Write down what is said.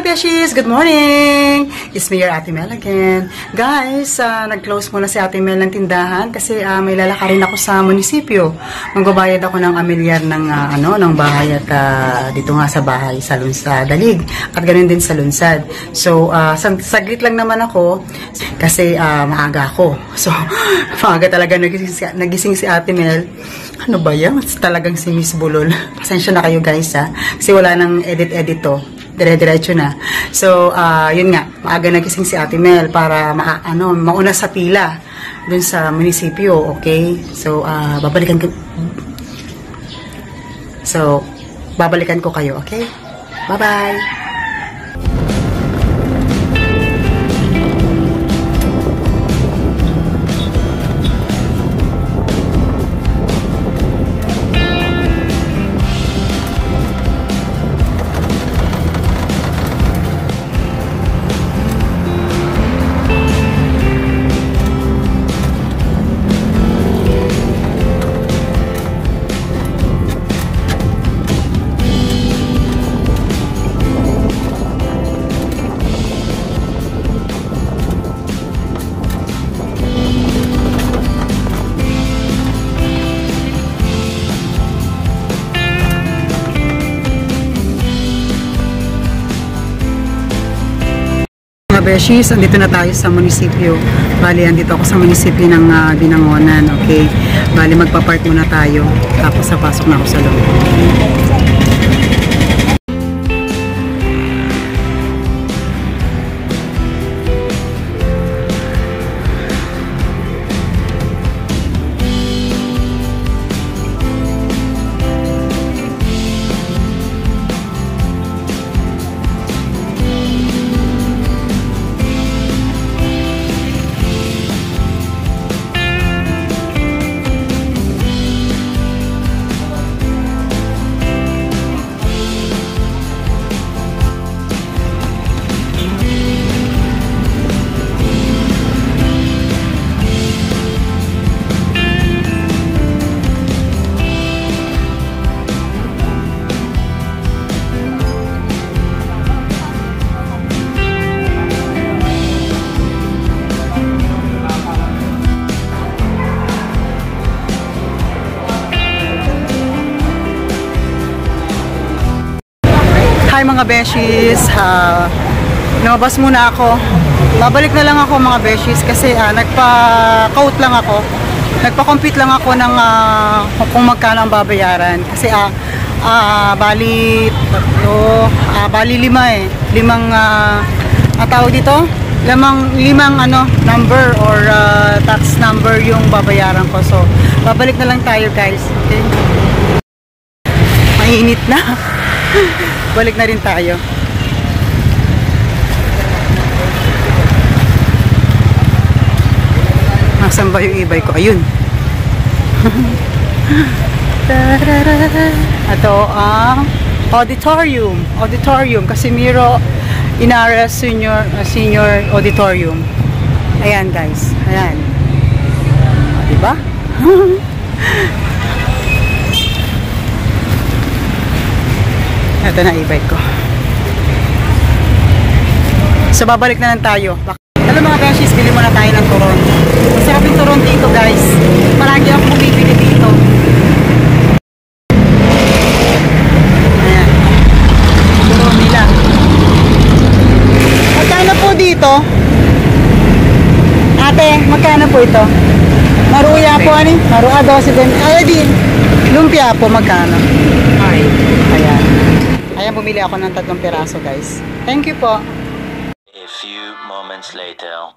Hi Beshies! Good morning! It's me, your Ate Mel again. Guys, nag-close muna si Ate Mel ng tindahan kasi may lalakarin ako sa munisipyo. Magbabayad ako ng amilyar ng bahay at dito nga sa bahay sa Dalig at ganoon din sa Lunsad. So, saglit lang naman ako kasi maaga ako. So, maaga talaga nagising si Ate Mel. Ano ba yan? Talagang si Miss Bulol. Pasensya na kayo guys kasi wala nang edit to. Dire-diretso na. So, yun nga, maaga nagising si Ate Mel para mauna sa pila dun sa munisipyo, okay? So, babalikan ko kayo, okay? Bye-bye! Beshies, andito na tayo sa munisipyo. Bali, andito ako sa munisipyo ng Binangonan, okay? Bali, magpa-park muna tayo. Tapos, pasok na ako sa loob. Hi mga Beshies, lumabas muna ako. Babalik na lang ako mga Beshies kasi nagpa-quote lang ako. Nagpa-compute lang ako ng kung magkano ang babayaran. Kasi bali limang tawag dito? Limang number or tax number yung babayaran ko. So, babalik na lang tayo guys. Okay? Mainit na. Balik na rin tayo. Nasaan ba yung e-bike ko? Ayun. Ito ang auditorium. Casimiro Inara Senior Auditorium. Ayan guys. Ayan. Diba? Ito na e-bike ko. So, babalik na lang tayo. Hello mga Beshies, bili muna tayo ng turon. Masarap yung turon dito guys. Marami ako bumibili dito. Ayan. Turon nila. Magkano po dito? Ate, magkano po ito? Maruya po ani? Maruya 12 din. Ay din. Lumpia po magkano? Ay. Ayan. Ayan, bumili ako ng 3 piraso guys. Thank you po. A few moments later.